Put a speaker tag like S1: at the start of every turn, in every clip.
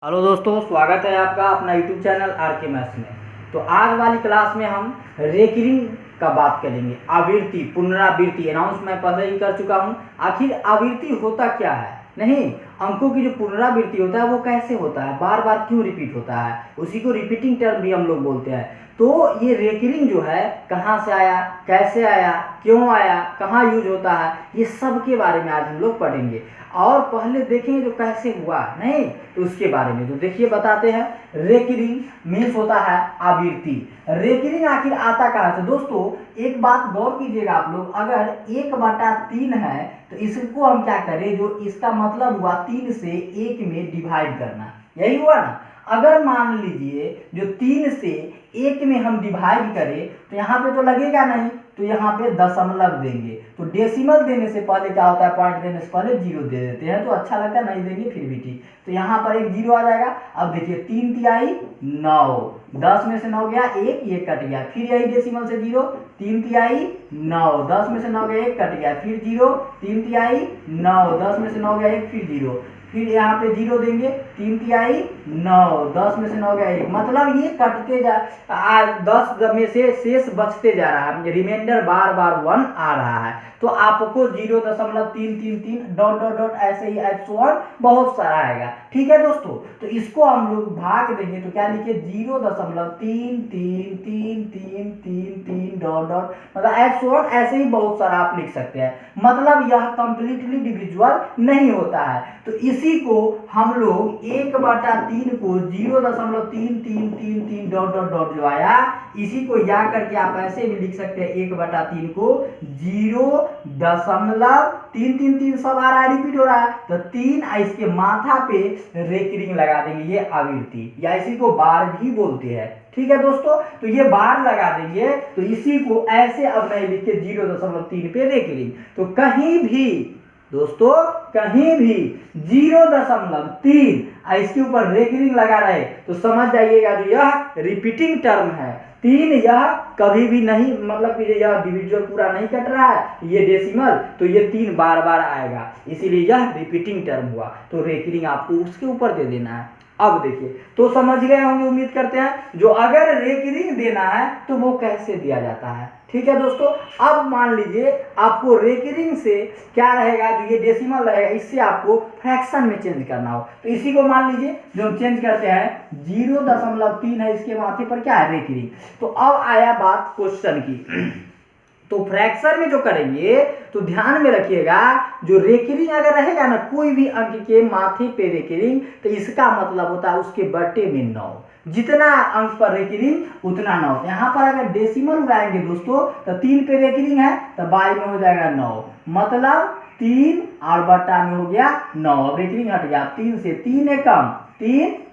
S1: Hello दोस्तों, स्वागत है आपका अपना यूट्यूब चैनल आर के मैथ्स में। तो आज वाली क्लास में हम रेकरिंग का बात करेंगे। आवृत्ति, पुनरावृत्ति अनाउंस मैं पहले ही कर चुका हूँ। आखिर आवृत्ति होता क्या है? नहीं, अंकों की जो पुनरावृत्ति होता है वो कैसे होता है, बार बार क्यों रिपीट होता है, उसी को रिपीटिंग टर्म भी हम लोग बोलते हैं। तो ये रेकरिंग जो है कहाँ से आया, कैसे आया, क्यों आया, कहाँ यूज होता है, ये सब के बारे में आज हम लोग पढ़ेंगे। और पहले देखेंगे जो कैसे हुआ, नहीं तो उसके बारे में। तो देखिए बताते हैं। रेकरिंग मीन्स होता है आवृत्ति। रेकरिंग आखिर आता कहाँ से? दोस्तों एक बात गौर कीजिएगा आप लोग, अगर 1/3 है तो इसको हम क्या करें, जो इसका मतलब हुआ 3 से 1 में डिवाइड करना, यही हुआ ना। अगर मान लीजिए जो 3 से 1 में हम डिवाइड करें तो यहाँ पे तो लगेगा नहीं, तो यहाँ पे दशमलव देंगे। तो डेसिमल देने से पहले क्या होता है, पॉइंट देने से पहले 0 दे देते हैं, तो अच्छा लगता है, नहीं देंगे फिर भी ठीक। तो यहाँ पर एक 0 आ जाएगा। अब देखिए 3 तिहाई 9, 10 में से 9 गया 1, ये कट गया, फिर यही डेसिमल से 0, 3 तिहाई 9, 10 में से 9 गया 1, कट गया, फिर 0, 3 तिहाई 9, 10 में से 9 गया 1, फिर 0, फिर यहाँ पे 0 देंगे, 3 तिहाई 9, 10 में से 9 गया 1, मतलब ये कटते जा 10 में से शेष बचते जा रहा है, रिमाइंडर बार बार 1 आ रहा है। तो आपको 0.333 डॉट डॉट डॉट ऐसे ही एक्स1 बहुत सारा आएगा। ठीक है दोस्तों, तो इसको हम लोग भाग देंगे तो क्या लिखे, 0.333333 डॉट डॉट, मतलब एक्स1 ऐसे ही बहुत सारा आप लिख सकते हैं। मतलब यह कंप्लीटली डिविजुअल नहीं होता है। तो इसी को हम लोग 1/3 को 0.3333 डॉट डॉट डॉट जो आया, इसी को याद करके आप ऐसे भी लिख सकते हैं 1/3 को 0.333 सब आ रहा है, रिपीट हो रहा है, तो 3 इसके माथा पे रेकरिंग लगा देंगे, ये आवृत्ति या इसी को बार भी बोलते हैं। ठीक है दोस्तों, तो ये बार लगा देंगे, तो इसी को ऐसे अब नहीं लिखे 0.3 पे रेकरिंग। तो कहीं भी दोस्तों, कहीं भी 0.3 इसके ऊपर रेकरिंग लगा रहे तो समझ जाइएगा जो यह रिपीटिंग टर्म है। 3 यह कभी भी नहीं, मतलब कि यह डिविजुअल पूरा नहीं कट रहा है, ये डेसिमल, तो ये 3 बार बार आएगा, इसीलिए यह रिपीटिंग टर्म हुआ। तो रेकरिंग आपको उसके ऊपर दे देना है। अब देखिए, तो समझ गए होंगे, उम्मीद करते हैं। जो अगर रेकरिंग देना है तो वो कैसे दिया जाता है। ठीक है दोस्तों, अब मान लीजिए आपको रेकरिंग से क्या रहेगा, जो ये डेसिमल रहेगा, इससे आपको फ्रैक्शन में चेंज करना हो, तो इसी को मान लीजिए जो हम चेंज करते हैं 0.3 है, इसके माथे पर क्या है, रेकरिंग। तो अब आया बात क्वेश्चन की। तो फ्रैक्शन में जो करेंगे तो ध्यान में रखिएगा, जो रेकरिंग अगर रहेगा ना कोई भी अंक के माथे पे रेकरिंग, तो इसका मतलब होता है उसके बटे में 9, जितना अंक पर रेकरिंग उतना 9। यहाँ पर अगर डेसिमल उड़ाएंगे दोस्तों तो 3 पे रेकरिंग है तो बाई में हो जाएगा 9, मतलब 3 और बटा में हो गया 9। अब रेकरिंग हट गया, 3 से 3 है कम,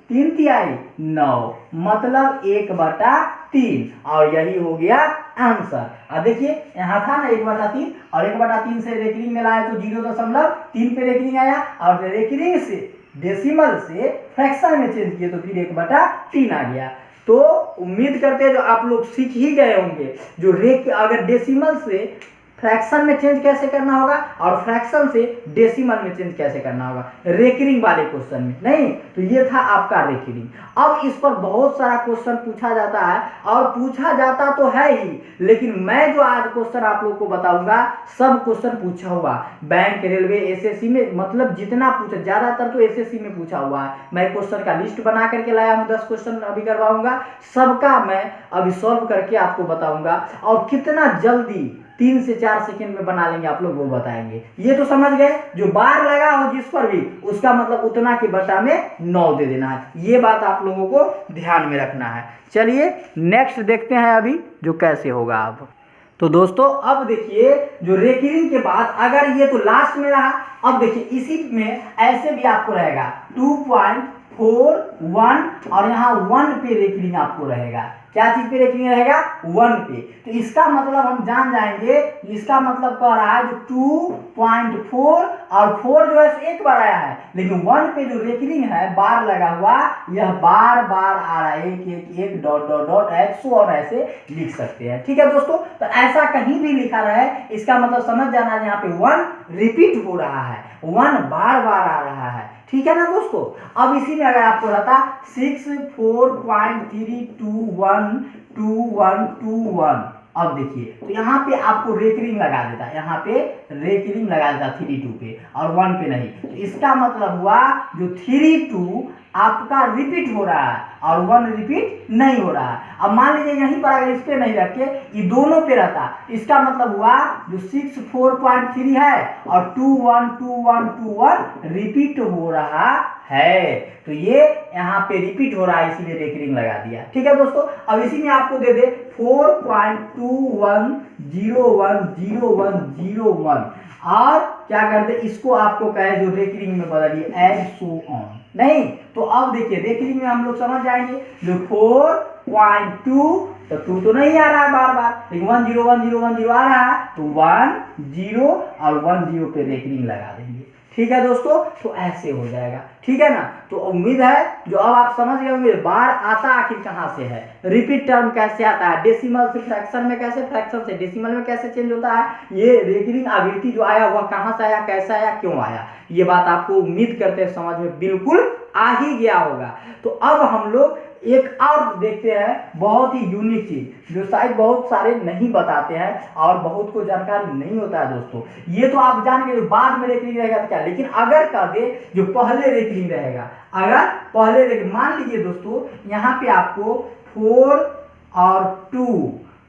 S1: 3 तिहाई 9, मतलब 1/3, और यही हो गया आंसर। अब देखिए यहाँ था ना 1/3, और 1/3 से रेकरिंग में लाया तो 0.3 पे रेकरिंग आया, और रेकरिंग से डेसिमल से फ्रैक्शन में चेंज किए तो फिर 1/3 आ गया। तो उम्मीद करते हैं जो आप लोग सीख ही गए होंगे, जो अगर डेसिमल से फ्रैक्शन में चेंज कैसे करना होगा और फ्रैक्शन से डेसिमल में चेंज कैसे करना होगा रेकरिंग वाले क्वेश्चन में। नहीं तो ये था आपका रेकरिंग। अब इस पर बहुत सारा क्वेश्चन पूछा जाता है, और पूछा जाता तो है ही, लेकिन मैं जो आज क्वेश्चन आप लोग को बताऊंगा सब क्वेश्चन पूछा हुआ बैंक, रेलवे, एसएससी में, मतलब जितना पूछा, ज्यादातर तो एसएससी में पूछा हुआ है। मैं क्वेश्चन का लिस्ट बना करके लाया हूँ, 10 क्वेश्चन अभी करवाऊंगा, सबका मैं अभी सॉल्व करके आपको बताऊंगा, और कितना जल्दी 3 से 4 सेकंड में बना लेंगे आप लोग वो बताएंगे। ये तो समझ गए, जो बार लगा हो जिस पर भी, उसका मतलब उतना के बटा में 9 दे देना है। ये बात आप लोगों को ध्यान में रखना है। चलिए नेक्स्ट देखते हैं अभी जो कैसे होगा। अब तो दोस्तों अब देखिए, जो रेकरिंग के बाद अगर ये तो लास्ट में रहा, अब देखिए इसी में ऐसे भी आपको रहेगा 2.41, और यहाँ 1 पे रेकरिंग आपको रहेगा। क्या चीज पे रेकरिंग रहेगा, 1 पे। तो इसका मतलब हम जान जाएंगे, इसका मतलब कह रहा है जो 2.4, और 4 जो है एक बार आया है, लेकिन 1 पे जो रेकरिंग है बार लगा हुआ, यह बार बार आ रहा है, 1 डॉट डॉट डॉट एक्स, और ऐसे लिख सकते हैं। ठीक है दोस्तों, तो ऐसा कहीं भी लिखा रहे इसका मतलब समझ जाना, यहाँ पे 1 रिपीट हो रहा है, 1 बार बार आ रहा है, ठीक है ना दोस्तों। अब इसी में अगर आपको रहता 64.32121221, अब देखिए तो यहाँ पे आपको रेकरिंग लगा देता, यहाँ पे रेकरिंग लगा देता 32 पे और 1 पे नहीं। तो इसका मतलब हुआ जो 32 आपका रिपीट हो रहा है और 1 रिपीट नहीं हो रहा है। अब मान लीजिए यहीं पर अगर इस पे नहीं रख के ये दोनों पे रहता, इसका मतलब हुआ जो 64.3 है और 212121 रिपीट हो रहा है, तो ये यहाँ पे रिपीट हो रहा है इसीलिए रेकरिंग लगा दिया। ठीक है दोस्तों। अब इसी में आपको दे दे 4.21010101 और क्या कर दे इसको आपको कहे जो रेकरिंग में बदलिए एड सो ऑन, नहीं तो अब देखिए रेकरिंग में हम लोग समझ जाएंगे जो 4.2 तो 2 तो नहीं आ रहा है बार बार, लेकिन 101010 आ रहा है तो 1 0 और 1 0 पे रेकरिंग लगा देंगे। ठीक है दोस्तों, तो ऐसे हो जाएगा। ठीक है ना। तो उम्मीद है जो अब आप समझ गए होंगे बार आता आखिर कहाँ से है, रिपीट टर्म कैसे आता है, डेसिमल से फ्रैक्शन में कैसे, फ्रैक्शन से डेसिमल में कैसे चेंज होता है, ये रेकरिंग आवृत्ति जो आया वह कहाँ से आया, कैसा आया, क्यों आया, ये बात आपको उम्मीद करते हैं समझ में बिल्कुल आ ही गया होगा। तो अब हम लोग एक और देखते हैं बहुत ही यूनिक चीज जो शायद बहुत सारे नहीं बताते हैं और बहुत को जानकारी नहीं होता है दोस्तों। ये तो आप जान गए जो बाद में रेकरिंग रहेगा तो क्या, लेकिन अगर कह दे जो पहले रेकरिंग रहेगा, अगर पहले रेकरिंग मान लीजिए दोस्तों यहाँ पे आपको 4 और 2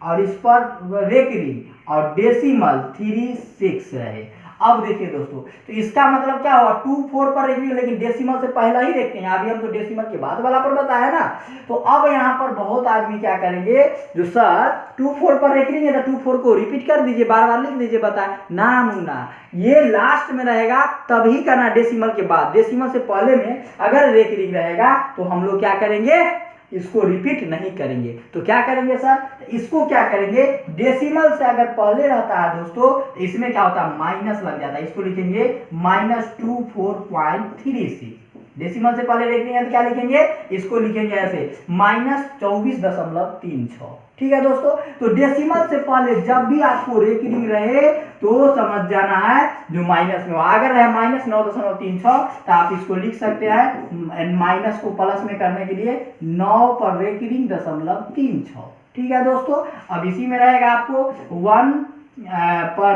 S1: और इस पर रेकरिंग और डेसिमल 3 6 रहे। अब देखिए दोस्तों तो इसका मतलब क्या हुआ 2 4 पर रेकरिंग, लेकिन डेसिमल से पहला ही देखते हैं, अभी हम तो डेसिमल के बाद वाला पर बताया ना। तो अब यहाँ पर बहुत आदमी क्या करेंगे जो सर 2 4 पर रेकरिंग है तो 2 4 को रिपीट कर दीजिए, बार बार लिख दीजिए, बताए ना मुन्ना, ये लास्ट में रहेगा तभी करना डेसिमल के बाद, डेसिमल से पहले में अगर रेकरिंग रहेगा तो हम लोग क्या करेंगे इसको रिपीट नहीं करेंगे। तो क्या करेंगे सर, इसको क्या करेंगे डेसिमल से अगर पहले रहता है दोस्तों तो इसमें क्या होता है माइनस लग जाता है, इसको लिखेंगे -24.36, डेसिमल से पहले रेकरिंग है तो क्या लिखेंगे इसको लिखेंगे ऐसे -24.36। ठीक है दोस्तों। तो डेसिमल से पहले जब भी आपको रेकरिंग रहे तो समझ जाना है जो माइनस में हो, अगर रहे -9.36 तो आप इसको लिख सकते हैं माइनस को प्लस में करने के लिए 9 पर रेकरिंग 0.36। ठीक है दोस्तों। अब इसी में रहेगा आपको 1 पर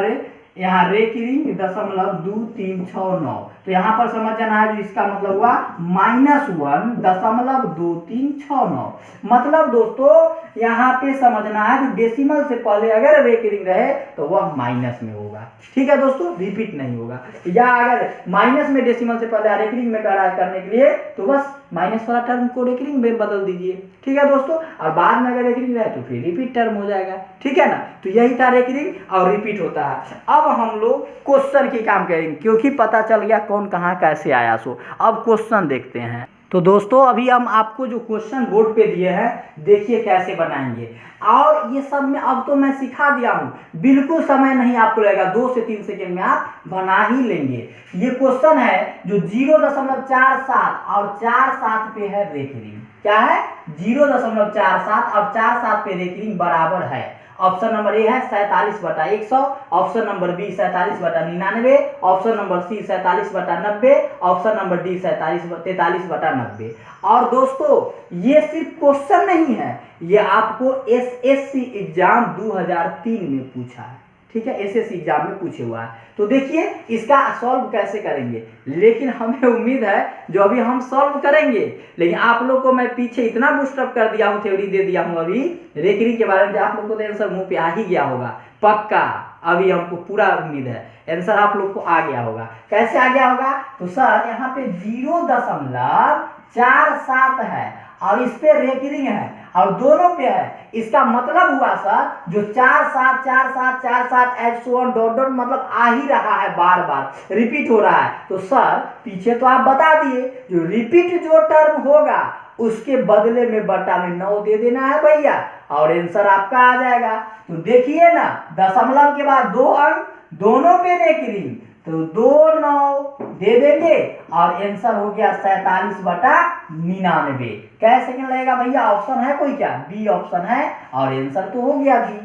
S1: यहाँ रेकरिंग 0.2369, तो यहाँ पर समझ जाना है जो इसका मतलब हुआ -1.2369। मतलब दोस्तों यहाँ पे समझना है जो डेसिमल से पहले अगर रेकरिंग रहे तो वह माइनस में होगा। ठीक है दोस्तों, रिपीट नहीं होगा, या अगर माइनस में डेसिमल से पहले रेकरिंग में करने के लिए तो बस माइनस वाला टर्म को रेकरिंग में बदल दीजिए। ठीक है दोस्तों, और बाद में अगर रेकरिंग रहे तो फिर रिपीट टर्म हो जाएगा। ठीक है ना। तो यही था रेकरिंग और रिपीट होता है। अब हम लोग क्वेश्चन की काम करेंगे क्योंकि पता चल गया कौन कहाँ कैसे आया। सो अब क्वेश्चन देखते हैं। तो दोस्तों अभी हम आपको जो क्वेश्चन बोर्ड पे दिए हैं देखिए कैसे बनाएंगे, और ये सब में अब तो मैं सिखा दिया हूँ, बिल्कुल समय नहीं आपको लगेगा, 2 से 3 सेकंड में आप बना ही लेंगे। ये क्वेश्चन है जो 0.47 और 47 पे है रेकरिंग, क्या है 0.47 और 47 पे रेकरिंग बराबर है। ऑप्शन नंबर ए है 47/100, option number B 47/99, option number C 47/90, option number D 43/90। और दोस्तों ये सिर्फ क्वेश्चन नहीं है, ये आपको एसएससी एग्जाम 2003 में पूछा है। ठीक है, एसएससी एग्जाम में पूछे हुआ है। तो देखिए इसका सॉल्व कैसे करेंगे, लेकिन हमें उम्मीद है जो अभी हम सॉल्व करेंगे, लेकिन आप लोग को मैं पीछे इतना बूस्टअप कर दिया हूँ, थ्योरी दे दिया हूँ अभी रेकरिंग के बारे में, आप लोग को तो आंसर मुंह पे आ ही गया होगा पक्का। अभी हमको पूरा उम्मीद है आंसर आप लोग को आ गया होगा। कैसे आ गया होगा, तो सर यहाँ पे 0.47 है और इस पे रेकरिंग है और दोनों पे है, इसका मतलब हुआ सर जो 474747 एच वन डॉट डॉट मतलब आ ही रहा है, बार बार रिपीट हो रहा है। तो सर पीछे तो आप बता दिए जो रिपीट जो टर्म होगा उसके बदले में बटा में 9 दे देना है भैया और आंसर आपका आ जाएगा। तो देखिए ना दशमलव के बाद 2 अंक दोनों पे रेकरिंग, तो 2 9 दे देंगे और आंसर हो गया 47/99। कैसे सेकंड लगेगा भैया, ऑप्शन है कोई क्या, बी ऑप्शन है और आंसर तो हो गया बी।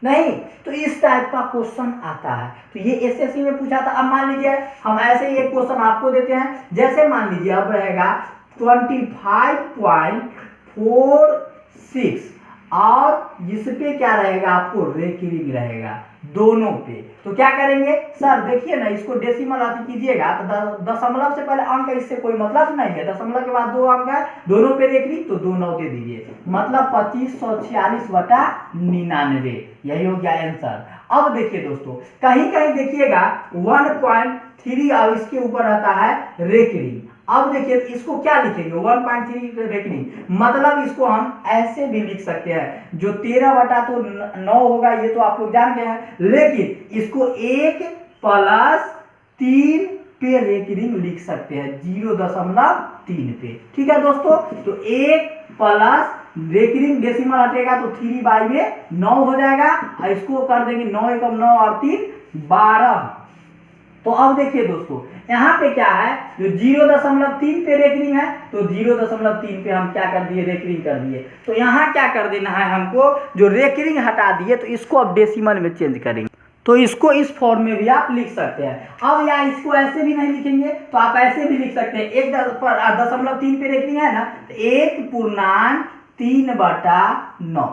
S1: नहीं। तो इस टाइप का क्वेश्चन आता है, तो ये एसएससी में पूछा था। अब मान लीजिए हम ऐसे ही एक क्वेश्चन आपको देते हैं, जैसे मान लीजिए अब रहेगा 25.46 और इस पे क्या रहेगा आपको रेकरिंग रहेगा दोनों पे। तो क्या करेंगे सर, देखिए ना, इसको डेसिमल आदि कीजिएगा तो दशमलव से पहले अंक, इससे कोई मतलब नहीं है। दशमलव के बाद 2 अंक है, दोनों पे रेकरिंग, तो 2 9 दे दीजिए, मतलब 2546/99, यही हो गया आंसर। अब देखिए दोस्तों, कहीं कहीं देखिएगा 1.3 और इसके ऊपर रहता है रेकरिंग। अब देखिए इसको क्या लिखेंगे, 1.3 रेकरिंग, मतलब इसको हम ऐसे भी लिख सकते हैं, जो 13/9 होगा, ये तो आप लोग जान गए हैं, लेकिन इसको 1+3 पे रेकरिंग लिख सकते हैं, 0.3 पे। ठीक है दोस्तों, तो 1 प्लस रेकरिंग डेसिमल हटेगा तो 3/9 हो जाएगा, और इसको कर देंगे 9 एकम 9 और 3 12। तो अब देखिए दोस्तों, यहाँ पे क्या है, जो 0.3 पे रेकरिंग है, तो 0.3 पे हम क्या कर दिए, रेकरिंग कर दिए। तो यहाँ क्या कर देना है हमको, जो रेकरिंग हटा दिए, तो इसको अब डेसिमल में चेंज करेंगे। तो इसको इस फॉर्म में भी आप लिख सकते हैं। अब या इसको ऐसे भी नहीं लिखेंगे तो आप ऐसे भी लिख सकते हैं, 1.3 पे रेकरिंग है ना, तो 1.3/9।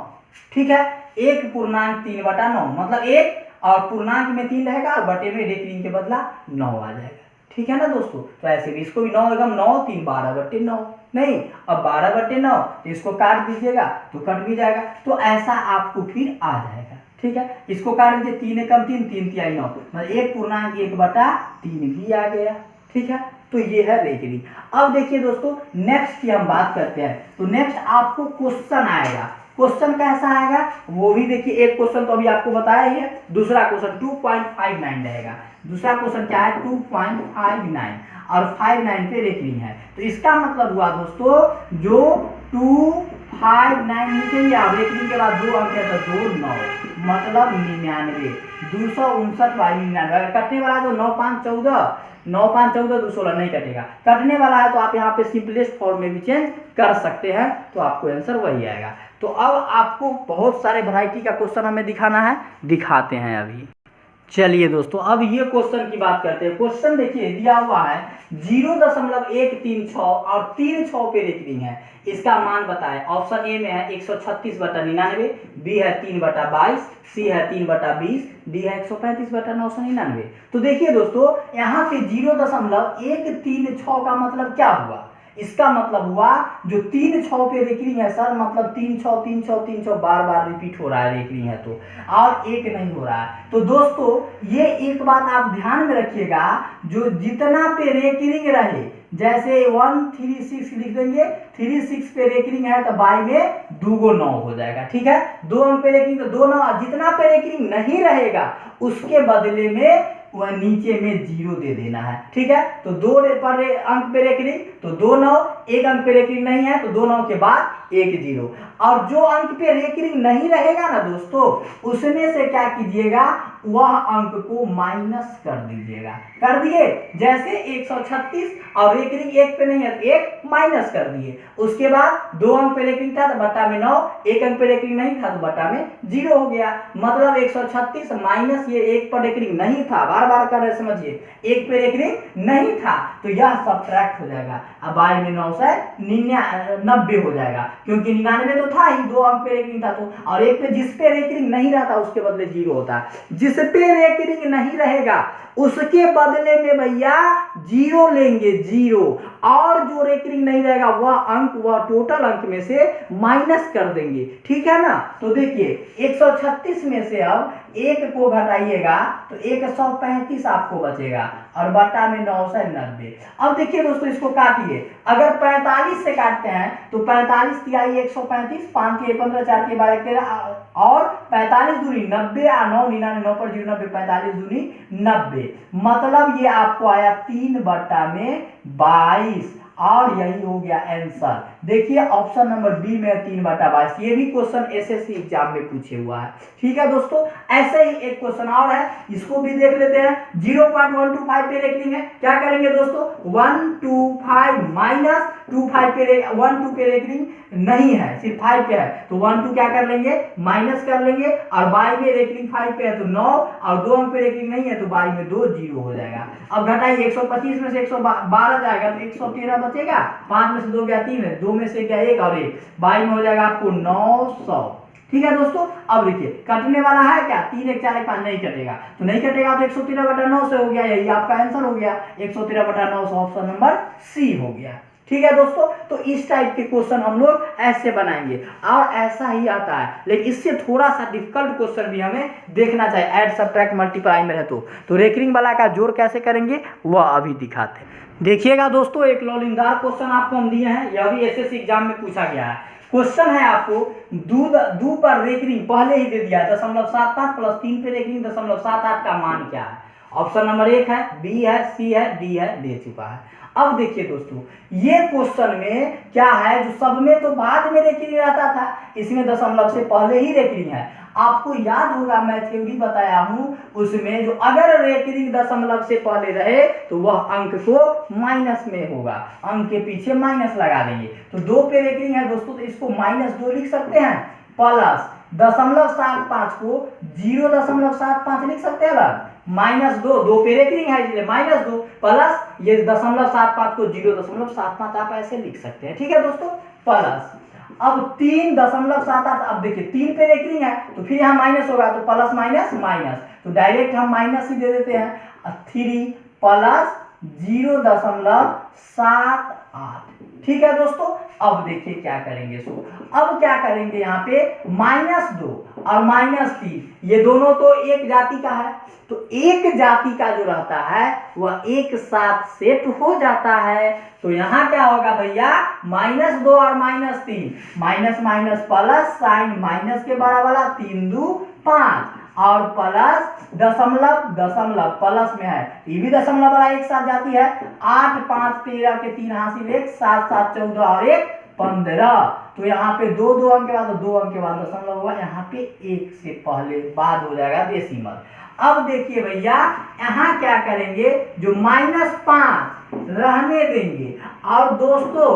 S1: ठीक है, 1.3/9 मतलब 1 और पूर्णांक में 3 रहेगा और बटे में रेकरिंग के बदला 9 आ जाएगा। ठीक है ना दोस्तों, तो ऐसे भी इसको भी 9 एकम 9 3 12/9 नहीं, अब 12/9, तो इसको काट दीजिएगा तो कट भी जाएगा, तो ऐसा आपको फिर आ जाएगा। ठीक है, इसको काट दीजिए, 3 एकम 3 3 3 9, मतलब 1.1/3 भी आ गया। ठीक है, तो ये है रेकरिंग। अब देखिए दोस्तों, नेक्स्ट की हम बात करते हैं। तो नेक्स्ट आपको क्वेश्चन आएगा, क्वेश्चन कैसा आएगा वो भी देखिए। एक क्वेश्चन तो अभी आपको बताया ही है, दूसरा क्वेश्चन 2.59 रहेगा। दूसरा क्वेश्चन क्या है, 2.59 और 59 पे रेकरिंग है। तो इसका मतलब हुआ दोस्तों, जो 259 लिखेंगे आप, रेकरिंग के बाद 2 अंक है तो 2 9, मतलब 99, 259/99। कटने वाला जो 9 5 14, 9 5 14 2 16 नहीं कटेगा, कटने वाला है तो आप यहाँ पे सिंपलेस्ट फॉर्म में भी चेंज कर सकते हैं, तो आपको आंसर वही आएगा। तो अब आपको बहुत सारे वैरायटी का क्वेश्चन हमें दिखाना है, दिखाते हैं अभी। चलिए दोस्तों, अब ये क्वेश्चन की बात करते हैं। क्वेश्चन देखिए दिया हुआ है 0.136 और 3 6 पे रेकरिंग है, इसका मान बताएं। ऑप्शन ए में है 136/99, बी है 3/22, सी है 3/20, डी है 135/999। तो देखिए दोस्तों, यहाँ पे 0.136 का मतलब क्या हुआ, इसका मतलब हुआ जो 3 6 पे रेकरिंग है सर, मतलब 3 6 3 6 3 6 बार बार रिपीट हो रहा है रेकरिंग है तो, और एक नहीं हो रहा है। तो दोस्तों ये एक बात आप ध्यान में रखिएगा, जो जितना पे रेकरिंग रहे, जैसे 136 लिख देंगे, 36 पे रेकरिंग है तो बाई में 2 9 हो जाएगा। ठीक है, 2 अंक पे रेकरिंग तो 2 9, जितना पे रेकरिंग नहीं रहेगा उसके बदले में वह नीचे में 0 दे देना है। ठीक है, तो 2 पर अंक पे रेकरिंग तो 2 9, 1 अंक पे रेकरिंग नहीं है तो 2 9 के बाद 1 0, और जो अंक पे रेकरिंग नहीं रहेगा ना दोस्तों, उसमें से क्या कीजिएगा, वह अंक को माइनस कर दीजिएगा। कर दिए, जैसे 136 और रेकरिंग 1 पे नहीं है तो 1 माइनस कर दिए, उसके बाद 2 अंक पे रेकरिंग था तो बट्टा में 9, 1 अंक पे रेकरिंग नहीं था तो बट्टा में 0 हो गया, मतलब 136 माइनस ये 1 पर रेकरिंग नहीं था, बार बार कर रहे समझिए, 1 पे रेकरिंग नहीं था तो यह सब्ट्रैक्ट हो जाएगा, अब बाई में 9 से 90 हो जाएगा, क्योंकि 99 तो था ही, 2 अंक पे रेकरिंग था तो, और 1 पे जिस पे रेकरिंग नहीं रहता उसके बदले 0 होता है, जिस पे रेकरिंग नहीं रहेगा उसके बदले में भैया 0 लेंगे, 0, और जो रेकरिंग नहीं रहेगा वह अंक, वह टोटल अंक में से माइनस कर देंगे। ठीक है ना, तो देखिए 136 में से अब 1 को घटाइएगा तो 135 आपको बचेगा, और बट्टा में 9 से 90। अब देखिए दोस्तों, इसको काटिए, अगर 45 से काटते हैं तो 45 तिहाई 135, 5 के 15, 4 के 12 13, और 45 दूनी 90, 9 99 9 पर 0 90, 45 दूनी 90, मतलब ये आपको आया 3/22, और यही हो गया आंसर। देखिए ऑप्शन नंबर बी में 3/22। ये भी क्वेश्चन एसएससी एग्जाम में पूछे हुआ है। ठीक है दोस्तों, ऐसे ही एक क्वेश्चन और है, इसको भी देख लेते हैं। 0.125 पे रेकरिंग है, क्या करेंगे दोस्तों 125 माइनस 25 पे 12 पे रेकरिंग नहीं है, सिर्फ 5 पे है, तो 12 क्या कर लेंगे माइनस कर लेंगे, और बाई में रेकरिंग 5 पे है तो 9, और 2 अंक पे रेकरिंग नहीं है तो बाई में 2 0 हो जाएगा। अब घटाइए 125 में से 112 जाएगा तो 113 बचेगा, 5 में से 2 गया 3 है, 2 में से क्या 1 और 1, बाई में हो जाएगा आपको 900। ठीक है दोस्तों, अब देखिए कटने वाला है क्या, 3 1 4 1 5 नहीं कटेगा, तो नहीं कटेगा तो 113/9 से हो गया, यही आपका आंसर हो गया 113/9, ऑप्शन नंबर सी हो गया। ठीक है दोस्तों, तो इस टाइप के क्वेश्चन हम लोग ऐसे बनाएंगे, और ऐसा ही आता है, लेकिन इससे थोड़ा सा डिफिकल्ट क्वेश्चन भी हमें देखना चाहिए, ऐड सब्ट्रैक्ट मल्टीप्लाई में है तो रेकरिंग वाला का जोड़ कैसे करेंगे वह अभी दिखाते हैं। देखिएगा दोस्तों, एक लॉलिंगदार क्वेश्चन आपको हम दिए हैं, यह भी एसएससी एग्जाम में पूछा गया है। क्वेश्चन है आपको दो पर रेकरिंग पहले ही दे दिया है 0.75 प्लस 3 पे रेकरिंग 0.78 का मान क्या है। ऑप्शन नंबर 1 है, बी है, सी है, डी है, दे चुका है। अब देखिए दोस्तों, ये क्वेश्चन में क्या है, जो सब में तो बाद में रेकरिंग रहता था, इसमें दशमलव से पहले ही रेकरिंग है। आपको याद होगा मैं थ्योरी बताया हूं, उसमें जो अगर रेकरिंग दशमलव से पहले रहे तो वह अंक को माइनस में होगा, अंक के पीछे माइनस लगा देंगे। तो 2 पे रेकरिंग है दोस्तों, तो इसको -2 लिख सकते हैं, प्लस 0.75 को 0.75 लिख सकते हैं, -2, 2 पे रेकरिंग है इसलिए -2, प्लस ये 0.75 को 0.75 आप ऐसे लिख सकते हैं। ठीक है दोस्तों, प्लस अब 3.78, अब देखिए 3 पे रेकरिंग है तो फिर यहाँ माइनस होगा, तो प्लस माइनस माइनस, तो डायरेक्ट हम माइनस ही दे देते हैं, 3 प्लस 0.78। ठीक है दोस्तों, अब देखिए क्या करेंगे, अब क्या करेंगे, यहाँ पे -2 और -3 ये दोनों तो एक जाति का है, तो एक जाति का जो रहता है वह एक साथ सेट हो जाता है। तो यहाँ क्या होगा भैया, -2 और -3, minus minus plus, sign minus के बराबर, 3 2 5, और प्लस दशमलव प्लस में है, ये भी दशमलव वाला एक साथ जाती है, 8 5 13 के 3 हासिल 1, 7 7 14 और 1 15। तो यहाँ पे 2 2 अंक के बाद, 2 अंक के बाद दशमलव हुआ, यहाँ पे 1 से पहले बाद हो जाएगा डेसिमल। अब देखिए भैया यहाँ क्या करेंगे, जो -5 रहने देंगे। और दोस्तों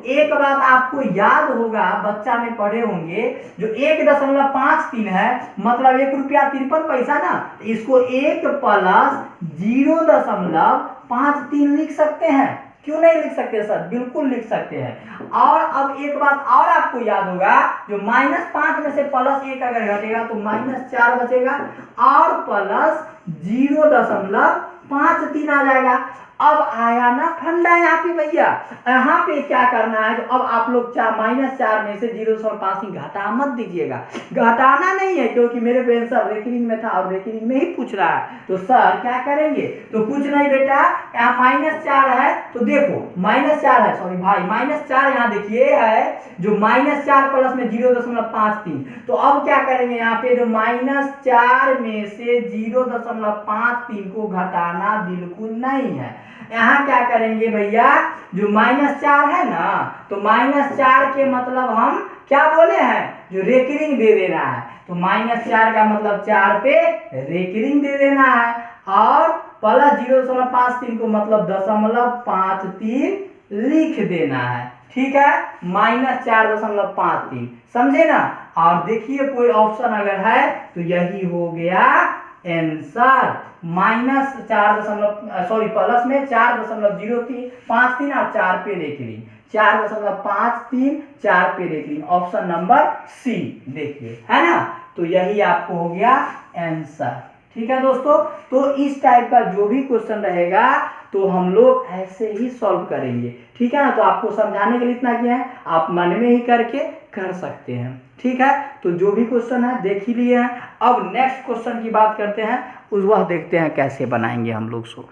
S1: एक बात आपको याद होगा, बच्चा में पढ़े होंगे, जो 1.53 है मतलब 1 रुपया 53 पैसा ना, इसको 1 प्लस 0.53 लिख सकते हैं। क्यों नहीं लिख सकते सर, बिल्कुल लिख सकते हैं। और अब एक बात और आपको याद होगा, जो -5 में से +1 अगर घटेगा तो -4 बचेगा, और प्लस 0.53 आ जाएगा। अब आया ना फंडा यहाँ पे भैया, यहाँ पे क्या करना है, तो अब आप लोग -4 में से 0.5 घटा मत दीजिएगा, घटाना नहीं है, क्योंकि मेरे पे आंसर रेकरिंग में था और रेकरिंग में ही पूछ रहा है। तो सर क्या करेंगे, तो कुछ नहीं बेटा, यहाँ -4 है तो देखो -4 है, सॉरी भाई -4 यहाँ देखिए है, जो -4 प्लस में 0.53, तो अब क्या करेंगे, यहाँ पे जो -4 में से 0.53 को घटाना बिल्कुल नहीं है। यहाँ क्या करेंगे भैया, जो -4 है ना, तो -4 के मतलब हम क्या बोले हैं, जो रेकरिंग दे देना है, तो -4 का मतलब 4 पे रेकरिंग दे देना है, और प्लस 0.53 को मतलब 0.53 लिख देना है। ठीक है, -4.53, समझे ना। और देखिए कोई ऑप्शन अगर है तो यही हो गया आंसर, प्लस में 4.053 और 4 पे रेकरिंग, 4.53 4 पे रेकरिंग, ऑप्शन नंबर सी देखिए, है ना। तो यही आपको हो गया आंसर। ठीक है दोस्तों, तो इस टाइप का जो भी क्वेश्चन रहेगा तो हम लोग ऐसे ही सॉल्व करेंगे। ठीक है ना, तो आपको समझाने के लिए इतना किया है, आप मन में ही करके कर सकते हैं। ठीक है, तो जो भी क्वेश्चन है देख ही लिए हैं। अब नेक्स्ट क्वेश्चन की बात करते हैं, वह देखते हैं कैसे बनाएंगे हम लोग सो।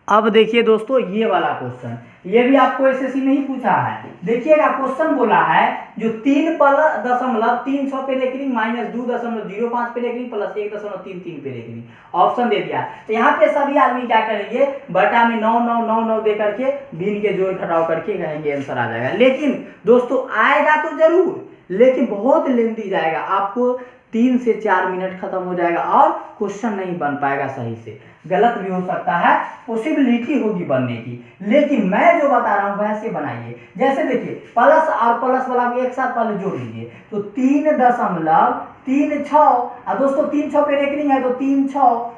S1: अब देखिए दोस्तों ये वाला क्वेश्चन, ये भी आपको एसएससी में ही पूछा है। देखिएगा क्वेश्चन बोला है जो 3.36 पे रेकरिंग माइनस 2.05 पे रेकरिंग प्लस 1.33 पे रेकरिंग ऑप्शन दे दिया। तो यहाँ पे सभी आदमी क्या करेंगे, बटा में 9 9 9 9 दे करके भिन्न के जोड़ घटाव करके कहेंगे आंसर आ जाएगा। लेकिन दोस्तों आएगा तो जरूर, लेकिन बहुत लेंथी जाएगा, आपको 3 से 4 मिनट खत्म हो जाएगा और क्वेश्चन नहीं बन पाएगा सही से, गलत भी हो सकता है, पॉसिबिलिटी होगी बनने की। लेकिन मैं जो बता रहा हूं वैसे बनाइए। जैसे देखिए प्लस और प्लस वाला भी एक साथ पहले जोड़ लीजिए, तो 3.36 और दोस्तों 3 6 पे रेकरिंग है तो 3 6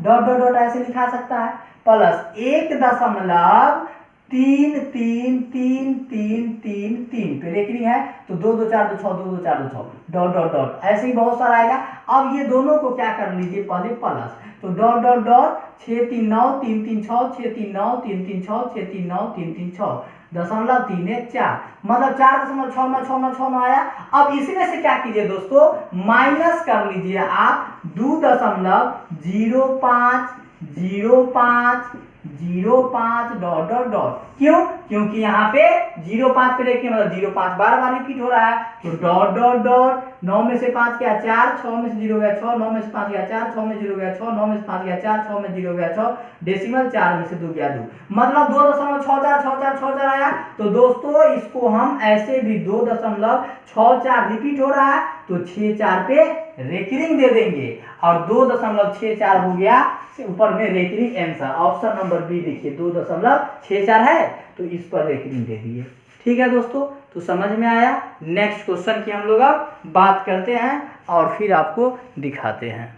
S1: डॉट डॉट डॉट ऐसे लिखा सकता है, प्लस 1.333333 पे रेकरिंग है तो 2 2 4 2 6 2 2 4 2 6 डॉट डॉट डॉट ऐसे ही बहुत सारा आएगा। अब ये दोनों को क्या कर लीजिए पहले प्लस, तो डॉट डॉट डॉट 6 3 9 3 3 6 6 3 9 3 3 6 6 3 9 3 3 6 .34 मतलब 4.696969 आया। अब इसमें से क्या कीजिए दोस्तों, माइनस कर लीजिए आप 2.0505 डॉट डॉट डॉट। क्यों? क्योंकि यहाँ पे 0.5 पे देखिए मतलब 0.5 बार बार रिपीट हो रहा है, तो डॉट डॉट डॉट 9 में से 5 गया 4, 6 में से 0 गया 6, 9 में से 5 गया 4, 6 में 0 गया 6, 9 में से 5 गया 4, 6 में 0 गया 6, डेसिमल 4 में से 2 गया 2, मतलब 2.646464 आया। तो दोस्तों इसको हम ऐसे भी 2.64 रिपीट हो रहा है तो 64 पे रेकरिंग दे देंगे और 2.64 हो गया ऊपर में recurring answer. Option number B देखिए 2.64 है तो इस पर रेकरिंग दे दिए। ठीक है दोस्तों, तो समझ में आया। नेक्स्ट क्वेश्चन की हम लोग अब बात करते हैं और फिर आपको दिखाते हैं।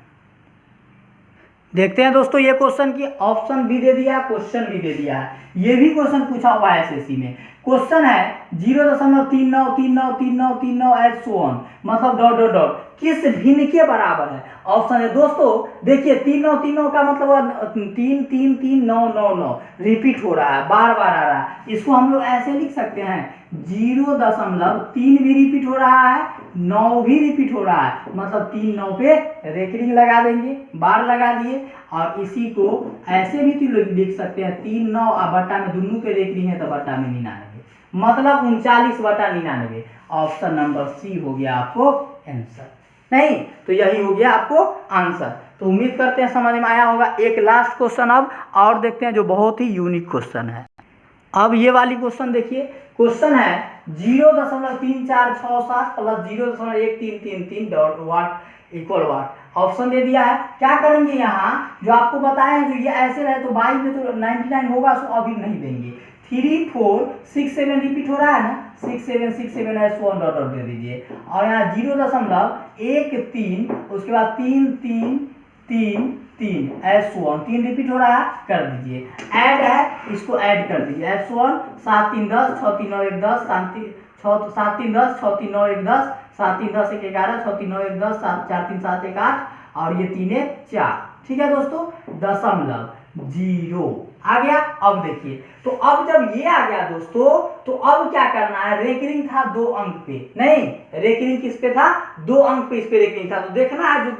S1: देखते हैं दोस्तों ये क्वेश्चन की ऑप्शन भी दे दिया, क्वेश्चन भी दे दिया है। ये भी क्वेश्चन पूछा हुआ है एसएससी में। क्वेश्चन है 0.393939 एज सो ऑन, मतलब डॉट डॉट डॉट किस भिन्न के बराबर है। ऑप्शन है दोस्तों देखिए 3 9 3 9 का मतलब 3 3 3 9 9 9 रिपीट हो रहा है, बार बार आ रहा है। इसको हम लोग ऐसे लिख सकते हैं 0.3 भी रिपीट हो रहा है, 9 भी रिपीट हो रहा है, मतलब 3 9 पे रेकरिंग लगा देंगे, बार लगा दिए। और इसी को ऐसे भी तो लिख सकते हैं 3 9 और बट्टा में दोनों के रेकरिंग है तो बट्टा में 99, मतलब 39/99। ऑप्शन नंबर सी हो गया आपको आंसर, नहीं तो यही हो गया आपको आंसर। तो उम्मीद करते हैं समझ में आया होगा। एक लास्ट क्वेश्चन अब और देखते हैं जो बहुत ही यूनिक क्वेश्चन है। अब ये वाली क्वेश्चन देखिए, क्वेश्चन है 0.3467 प्लस 0.1333 डॉट वाट इक्वल वाट। ऑप्शन दे दिया है, क्या करेंगे यहाँ जो आपको बताया है, जो ये ऐसे रहे तो 22 में तो 99 होगा, सो अभी नहीं देंगे। 3 4 6 7 रिपीट हो रहा है ना, 6 7 6 7 है, सो डॉट डॉट दे दीजिए। और यहाँ 0.13 उसके बाद 3 3 3 3 S1 3 रिपीट हो रहा है, कर दीजिए। ऐड है, इसको ऐड कर दीजिए। S1 7 3 10 6 3 9 1 10 7 3 10 6 3 9 1 10 7 3 10 1 11 6 3 9 1 10 7 4 3 7 1 8 और ये 3 1 4। ठीक है दोस्तों, 0 आ गया। अब देखिए, तो अब जब ये आ गया दोस्तों, तो अब क्या करना है, रेकरिंग था 2 अंक पे, नहीं रेकरिंग किस पे था, 2 अंक पे इस पे रेकरिंग था। तो देखना है जो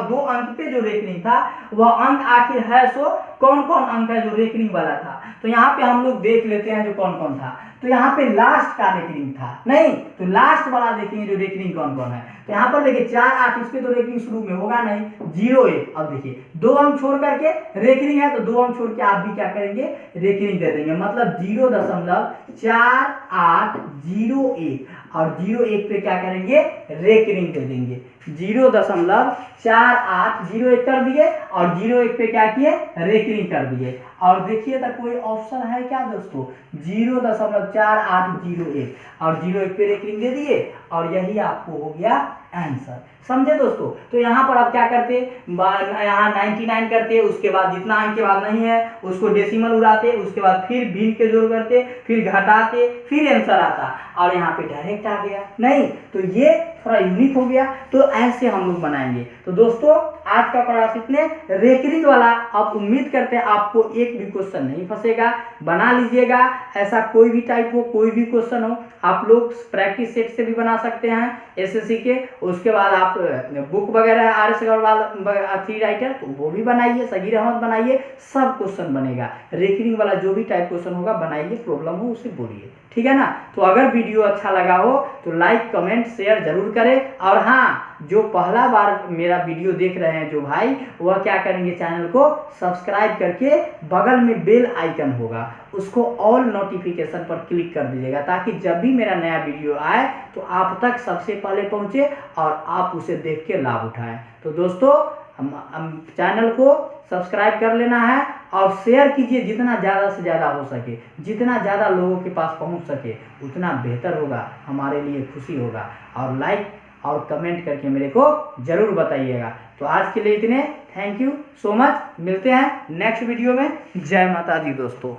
S1: 2 अंक पे जो रेकरिंग था वह अंक आखिर है सो कौन कौन अंक है जो रेकरिंग वाला था। तो यहाँ पे हम लोग देख लेते हैं जो कौन कौन था। तो यहाँ पे लास्ट का रेकरिंग था, नहीं तो लास्ट वाला देखेंगे जो रेकरिंग कौन कौन है। तो यहाँ पर देखिए 4 8 इस पे तो रेकरिंग शुरू में होगा नहीं, 0 1। अब देखिए 2 अंक छोड़ करके रेकरिंग है तो 2 अंक छोड़ के आप भी क्या करेंगे, रेकरिंग दे देंगे, मतलब 0.4801 और 0 1 पे क्या करेंगे, रेकरिंग दे देंगे। 0.4801 कर दिए और 0 1 पे क्या किए, रेकरिंग कर दिए। और देखिए तो कोई ऑप्शन है क्या दोस्तों, 0.4801 और 0 1 पे रेकरिंग दे दिए और यही आपको हो गया आंसर। समझे दोस्तों। तो यहाँ पर आप क्या करते, यहाँ 99 करते, उसके बाद जितना अंक के बाद नहीं है उसको डेसिमल उड़ाते, उसके बाद फिर भिन्न के जोड़ करते, फिर घटाते, फिर आंसर आता और यहाँ पे डायरेक्ट आ गया। नहीं तो ये थोड़ा यूनिक हो गया, तो ऐसे हम लोग बनाएंगे। तो दोस्तों आज का क्लास इतने रेकरिंग वाला, आप उम्मीद करते हैं आपको एक भी क्वेश्चन नहीं फंसेगा, बना लीजिएगा। ऐसा कोई भी टाइप हो, कोई भी क्वेश्चन हो, आप लोग प्रैक्टिस सेट से भी बना सकते हैं एसएससी के, उसके बाद आप बुक वगैरह RS अग्रवाल थ्री राइटर तो वो भी बनाइए, सगीर अहमद बनाइए, सब क्वेश्चन बनेगा। रेकरिंग वाला जो भी टाइप क्वेश्चन होगा बनाइए, प्रॉब्लम हो उसे बोलिए, ठीक है ना। तो अगर वीडियो अच्छा लगा हो तो लाइक कमेंट शेयर जरूर करें। और हाँ, जो पहला बार मेरा वीडियो देख रहे हैं जो भाई, वह क्या करेंगे, चैनल को सब्सक्राइब करके बगल में बेल आइकन होगा उसको ऑल नोटिफिकेशन पर क्लिक कर दीजिएगा, ताकि जब भी मेरा नया वीडियो आए तो आप तक सबसे पहले पहुंचे और आप उसे देख के लाभ उठाएं। तो दोस्तों हम चैनल को सब्सक्राइब कर लेना है और शेयर कीजिए जितना ज़्यादा से ज़्यादा हो सके, जितना ज़्यादा लोगों के पास पहुंच सके उतना बेहतर होगा, हमारे लिए खुशी होगा। और लाइक और कमेंट करके मेरे को ज़रूर बताइएगा। तो आज के लिए इतने, थैंक यू सो मच, मिलते हैं नेक्स्ट वीडियो में। जय माता दी दोस्तों।